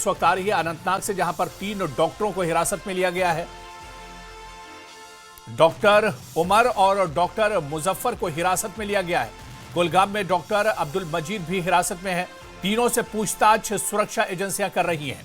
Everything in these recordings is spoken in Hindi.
इस वक्त आ रही है अनंतनाग से, जहां पर 3 डॉक्टरों को हिरासत में लिया गया है। डॉक्टर उमर और डॉक्टर मुजफ्फर को हिरासत में लिया गया है। कुलगाम में डॉक्टर अब्दुल मजीद भी हिरासत में है। तीनों से पूछताछ सुरक्षा एजेंसियां कर रही हैं।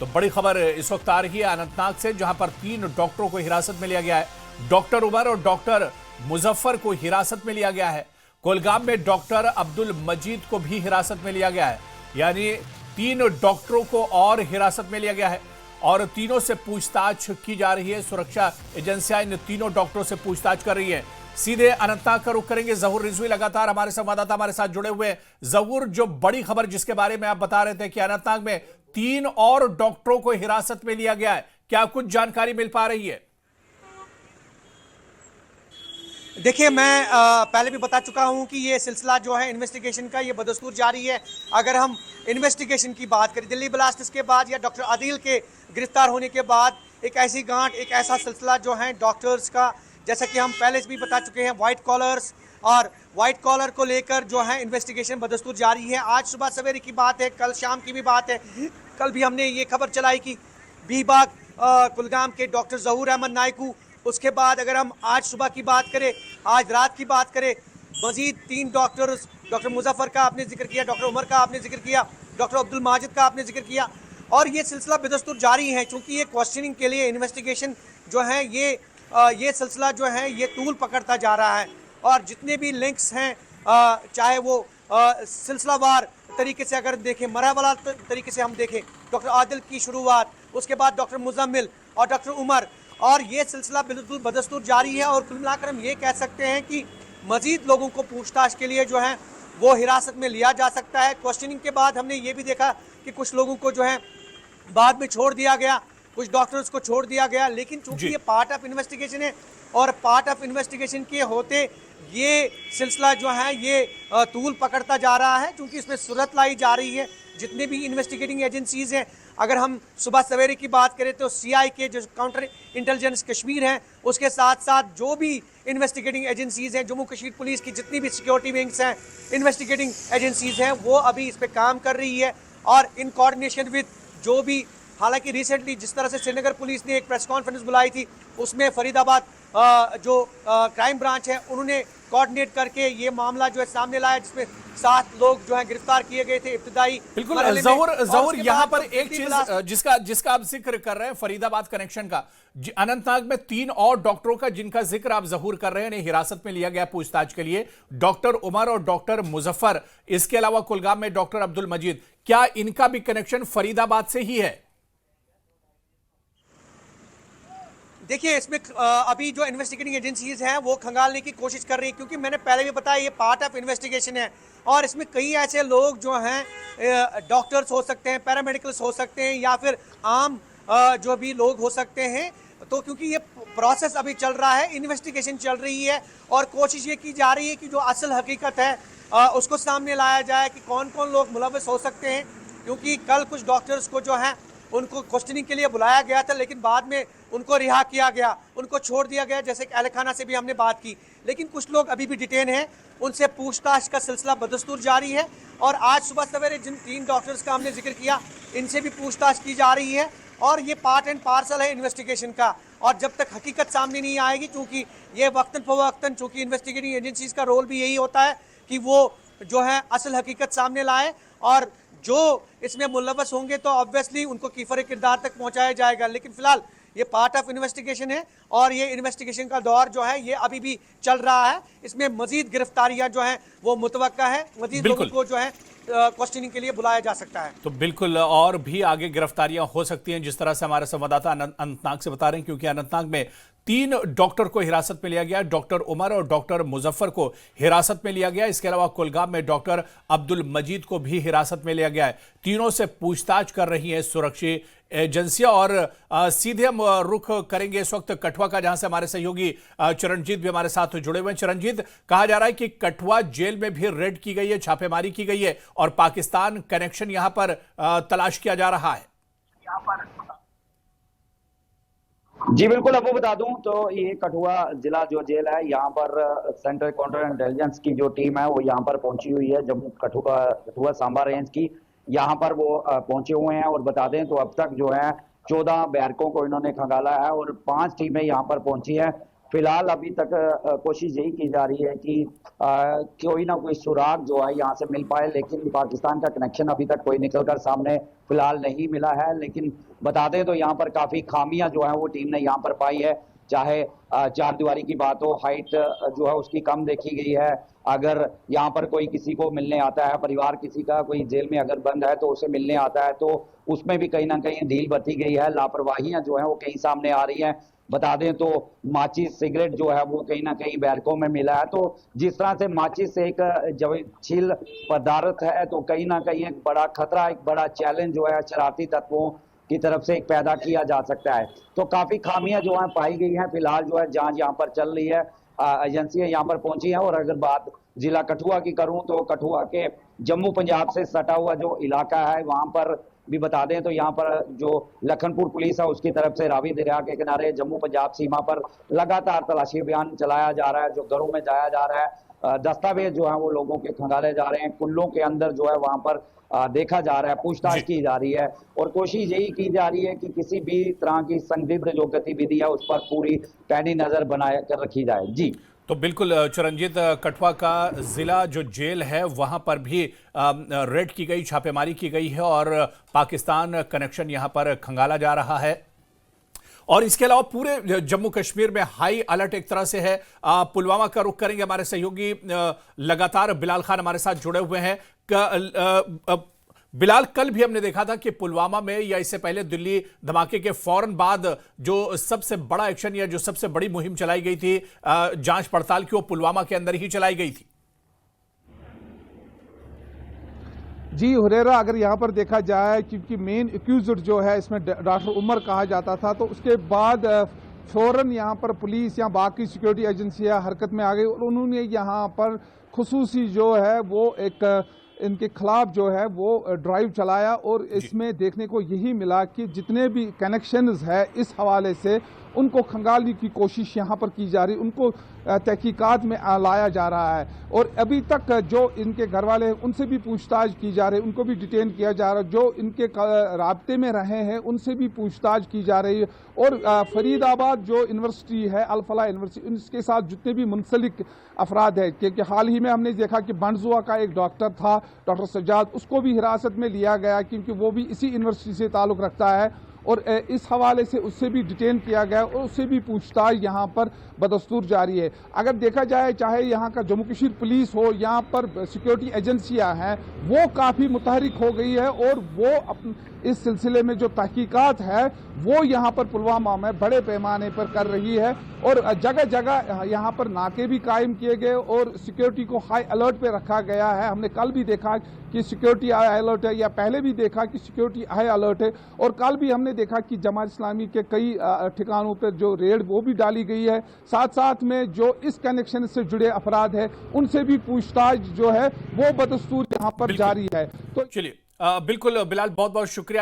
तो बड़ी खबर इस वक्त आ रही है अनंतनाग से, जहां पर 3 डॉक्टरों को हिरासत में लिया गया है। डॉक्टर उमर और डॉक्टर मुजफ्फर को हिरासत में लिया गया है। कुलगाम में डॉक्टर अब्दुल मजीद को भी हिरासत में लिया गया है। यानी 3 डॉक्टरों को और हिरासत में लिया गया है और तीनों से पूछताछ की जा रही है। सुरक्षा एजेंसियां इन तीनों डॉक्टरों से पूछताछ कर रही है। सीधे अनंतनाग का रुख करेंगे। जहूर रिजवी लगातार हमारे संवाददाता हमारे साथ जुड़े हुए हैं। जहूर, जो बड़ी खबर जिसके बारे में आप बता रहे थे कि अनंतनाग में 3 और डॉक्टरों को हिरासत में लिया गया है, क्या कुछ जानकारी मिल पा रही है? देखिए, मैं पहले भी बता चुका हूं कि ये सिलसिला जो है इन्वेस्टिगेशन का, ये बदस्तूर जारी है। अगर हम इन्वेस्टिगेशन की बात करें, दिल्ली ब्लास्टर्स के बाद या डॉक्टर आदिल के गिरफ्तार होने के बाद एक ऐसी गांठ, एक ऐसा सिलसिला जो है डॉक्टर्स का, जैसा कि हम पहले भी बता चुके हैं, वाइट कॉलर्स और वाइट कॉलर को लेकर जो है इन्वेस्टिगेशन बदस्तूर जारी है। आज सुबह सवेरे की बात है, कल शाम की भी बात है। कल भी हमने ये खबर चलाई कि बीबाग कुलगाम के डॉक्टर जहूर अहमद नायकू, उसके बाद अगर हम आज सुबह की बात करें, आज रात की बात करें, मजीद 3 डॉक्टर्स, डॉक्टर मुजफ्फर का आपने जिक्र किया, डॉक्टर उमर का आपने जिक्र किया, डॉक्टर अब्दुल माजिद का आपने जिक्र किया, और ये सिलसिला बदस्तूर जारी है। चूंकि ये क्वेश्चनिंग के लिए इन्वेस्टिगेशन जो है ये सिलसिला जो है ये तूल पकड़ता जा रहा है। और जितने भी लिंक्स हैं, चाहे वो सिलसिलावार तरीके से अगर देखें, मरहवाला तरीके से हम देखें, डॉक्टर आदिल की शुरुआत, उसके बाद डॉक्टर मुजम्मिल और डॉक्टर उमर, और ये सिलसिला बिल्कुल बदस्तूर जारी है। और कुल मिलाकर हम ये कह सकते हैं कि मजीद लोगों को पूछताछ के लिए जो है वो हिरासत में लिया जा सकता है। क्वेश्चनिंग के बाद हमने ये भी देखा कि कुछ लोगों को जो है बाद में छोड़ दिया गया, कुछ डॉक्टर्स को छोड़ दिया गया। लेकिन चूंकि ये पार्ट ऑफ इन्वेस्टिगेशन है और पार्ट ऑफ इन्वेस्टिगेशन के होते ये सिलसिला जो है ये तूल पकड़ता जा रहा है, क्योंकि इसमें सूरत लाई जा रही है। जितने भी इन्वेस्टिगेटिंग एजेंसीज हैं, अगर हम सुबह सवेरे की बात करें तो सीआई के जो काउंटर इंटेलिजेंस कश्मीर हैं, उसके साथ साथ जो भी इन्वेस्टिगेटिंग एजेंसीज हैं, जम्मू कश्मीर पुलिस की जितनी भी सिक्योरिटी विंग्स हैं, इन्वेस्टिगेटिंग एजेंसीज हैं, वो अभी इस पर काम कर रही है। और इन कोऑर्डिनेशन विद जो भी, हालांकि रिसेंटली जिस तरह से श्रीनगर पुलिस ने एक प्रेस कॉन्फ्रेंस बुलाई थी, उसमें फरीदाबाद जो क्राइम ब्रांच है उन्होंने कोऑर्डिनेट करके ये मामला जो है सामने लाया, जिसमें 7 लोग जो है गिरफ्तार किए गए थे इब्तिदाई। बिल्कुल जहूर, यहाँ पर एक चीज जिसका आप जिक्र कर रहे हैं, फरीदाबाद कनेक्शन का, अनंतनाग में 3 और डॉक्टरों का जिनका जिक्र आप जहूर कर रहे हैं, इन्हें हिरासत में लिया गया पूछताछ के लिए। डॉक्टर उमर और डॉक्टर मुजफ्फर, इसके अलावा कुलगाम में डॉक्टर अब्दुल मजीद, क्या इनका भी कनेक्शन फरीदाबाद से ही है? देखिए, इसमें अभी जो इन्वेस्टिगेटिंग एजेंसीज हैं वो खंगालने की कोशिश कर रही है, क्योंकि मैंने पहले भी बताया ये पार्ट ऑफ इन्वेस्टिगेशन है। और इसमें कई ऐसे लोग जो हैं, डॉक्टर्स हो सकते हैं, पैरामेडिकल्स हो सकते हैं, या फिर आम जो भी लोग हो सकते हैं। तो क्योंकि ये प्रोसेस अभी चल रहा है, इन्वेस्टिगेशन चल रही है, और कोशिश ये की जा रही है कि जो असल हकीकत है उसको सामने लाया जाए कि कौन कौन लोग मुलव्वस हो सकते हैं। क्योंकि कल कुछ डॉक्टर्स को जो है उनको क्वेश्चनिंग के लिए बुलाया गया था, लेकिन बाद में उनको रिहा किया गया, उनको छोड़ दिया गया, जैसे कि अहलखाना से भी हमने बात की। लेकिन कुछ लोग अभी भी डिटेन हैं, उनसे पूछताछ का सिलसिला बदस्तूर जारी है। और आज सुबह सवेरे जिन 3 डॉक्टर्स का हमने जिक्र किया, इनसे भी पूछताछ की जा रही है। और ये पार्ट एंड पार्सल है इन्वेस्टिगेशन का। और जब तक हकीकत सामने नहीं आएगी, चूंकि ये वक्तन फवक्तन, चूंकि इन्वेस्टिगेटिंग एजेंसीज का रोल भी यही होता है कि वो जो है असल हकीकत सामने लाए, और जो इसमें मुलव्वस होंगे तो ऑब्वियसली उनको कीफर किरदार तक पहुंचाया जाएगा। लेकिन फिलहाल ये पार्ट ऑफ इन्वेस्टिगेशन है, और ये इन्वेस्टिगेशन का दौर जो है ये अभी भी चल रहा है। इसमें मजीद गिरफ्तारियां जो हैं वो मुतवक्का है, मजीद लोगों को जो है क्वेश्चनिंग के लिए बुलाया जा सकता है। तो बिल्कुल, और भी आगे गिरफ्तारियां हो सकती हैं, जिस तरह से हमारे संवाददाता अनंतनाग से बता रहे हैं, क्योंकि अनंतनाग में 3 डॉक्टर को हिरासत में लिया गया। डॉक्टर उमर और डॉक्टर मुजफ्फर को हिरासत में लिया गया। इसके अलावा कुलगाम में डॉक्टर अब्दुल मजीद को भी हिरासत में लिया गया है। तीनों से पूछताछ कर रही है सुरक्षा एजेंसियां। और सीधे हम रुख करेंगे इस वक्त कठुआ का, जहां से हमारे सहयोगी चरणजीत भी हमारे साथ जुड़े हुए हैं। चरणजीत, कहा जा रहा है कि कठुआ जेल में भी रेड की गई है, छापेमारी की गई है, और पाकिस्तान कनेक्शन यहां पर तलाश किया जा रहा है। जी बिल्कुल, आपको बता दूं तो ये कठुआ जिला जो जेल है, यहाँ पर सेंट्रल काउंटर इंटेलिजेंस की जो टीम है वो यहाँ पर पहुंची हुई है, जम्मू कठुआ सांबा रेंज की। यहाँ पर वो पहुंचे हुए हैं। और बता दें तो अब तक जो है 14 बैरकों को इन्होंने खंगाला है और 5 टीमें यहाँ पर पहुंची हैं। फिलहाल अभी तक कोशिश यही की जा रही है कि कोई ना कोई सुराग जो है यहाँ से मिल पाए, लेकिन पाकिस्तान का कनेक्शन अभी तक कोई निकलकर सामने फिलहाल नहीं मिला है। लेकिन बता दें तो यहाँ पर काफी खामियां जो है वो टीम ने यहाँ पर पाई है। चाहे चार दीवारी की बात हो, हाइट जो है उसकी कम देखी गई है। अगर यहाँ पर कोई किसी को मिलने आता है, परिवार किसी का कोई जेल में अगर बंद है तो उसे मिलने आता है, तो उसमें भी कहीं ना कहीं ढील बरती गई है। लापरवाहियां जो है वो कहीं सामने आ रही हैं। बता दें तो माचिस सिगरेट जो है वो कहीं ना कहीं बैरकों में मिला है। तो जिस तरह से माचिस एक ज्वलनशील पदार्थ है, तो कहीं ना कहीं एक बड़ा खतरा, एक बड़ा चैलेंज जो है शरारती तत्वों की तरफ से एक पैदा किया जा सकता है। तो काफी खामियां जो है पाई गई हैं। फिलहाल जो है जांच यहाँ पर चल रही है, एजेंसियां यहाँ पर पहुंची हैं। और अगर बात जिला कठुआ की करूं तो कठुआ के जम्मू पंजाब से सटा हुआ जो इलाका है वहां पर भी बता दें तो यहाँ पर जो लखनपुर पुलिस है उसकी तरफ से रावी दरिया के किनारे जम्मू पंजाब सीमा पर लगातार तलाशी अभियान चलाया जा रहा है, जो घरों में जाया जा रहा है। दस्तावेज जो है वो लोगों के खंगाले जा रहे हैं, कुल्लों के अंदर जो है वहां पर देखा जा रहा है, पूछताछ की जा रही है। और कोशिश यही की जा रही है कि किसी भी तरह की संदिग्ध जो गतिविधि है उस पर पूरी पैनी नजर बनाए कर रखी जाए। जी तो बिल्कुल चिरंजीत, कठुआ का जिला जो जेल है वहां पर भी रेड की गई, छापेमारी की गई है और पाकिस्तान कनेक्शन यहां पर खंगाला जा रहा है। और इसके अलावा पूरे जम्मू कश्मीर में हाई अलर्ट एक तरह से है। पुलवामा का रुख करेंगे, हमारे सहयोगी लगातार बिलाल खान हमारे साथ जुड़े हुए हैं। बिलाल, कल भी हमने देखा था कि पुलवामा में या इससे पहले दिल्ली धमाके के फौरन बाद जो सबसे बड़ा एक्शन या जो सबसे बड़ी मुहिम चलाई गई थी जांच पड़ताल की, वो पुलवामा के अंदर ही चलाई गई थी। जी हुरेरा, अगर यहाँ पर देखा जाए क्योंकि मेन एक्यूज्ड जो है इसमें डॉक्टर उमर कहा जाता था, तो उसके बाद फौरन यहाँ पर पुलिस या बाकी सिक्योरिटी एजेंसियां हरकत में आ गई और उन्होंने यहाँ पर खुसूसी जो है वो एक इनके खिलाफ जो है वो ड्राइव चलाया। और इसमें देखने को यही मिला कि जितने भी कनेक्शंस है इस हवाले से उनको खंगालने की कोशिश यहाँ पर की जा रही, उनको तहकीकात में लाया जा रहा है। और अभी तक जो इनके घर वाले हैं उनसे भी पूछताछ की जा रही है, उनको भी डिटेन किया जा रहा है। जो इनके राब्ते में रहे हैं उनसे भी पूछताछ की जा रही है। और फरीदाबाद जो यूनिवर्सिटी है, अल फलाह यूनिवर्सिटी, इसके साथ जितने भी मुंसलिक अफराद है, क्योंकि हाल ही में हमने देखा कि बंडजुआ का एक डॉक्टर था, डॉक्टर सज्जाद, उसको भी हिरासत में लिया गया क्योंकि वो भी इसी यूनिवर्सिटी से ताल्लुक रखता है। और इस हवाले से उससे भी डिटेन किया गया और उससे भी पूछताछ यहाँ पर बदस्तूर जारी है। अगर देखा जाए चाहे यहाँ का जम्मू कश्मीर पुलिस हो, यहाँ पर सिक्योरिटी एजेंसियां हैं, वो काफ़ी मुतहरिक हो गई है और वो इस सिलसिले में जो तहकीकात है वो यहाँ पर पुलवामा में बड़े पैमाने पर कर रही है। और जगह जगह यहाँ पर नाके भी कायम किए गए और सिक्योरिटी को हाई अलर्ट पे रखा गया है। हमने कल भी देखा कि सिक्योरिटी हाई अलर्ट है, या पहले भी देखा कि सिक्योरिटी हाई अलर्ट है। और कल भी हमने देखा कि जमात इस्लामी के कई ठिकानों पर जो रेड वो भी डाली गई है। साथ साथ में जो इस कनेक्शन से जुड़े अफराद है उनसे भी पूछताछ जो है वो बदस्तूर यहाँ पर जारी है। तो चलिए, बिल्कुल बिलाल, बहुत बहुत शुक्रिया।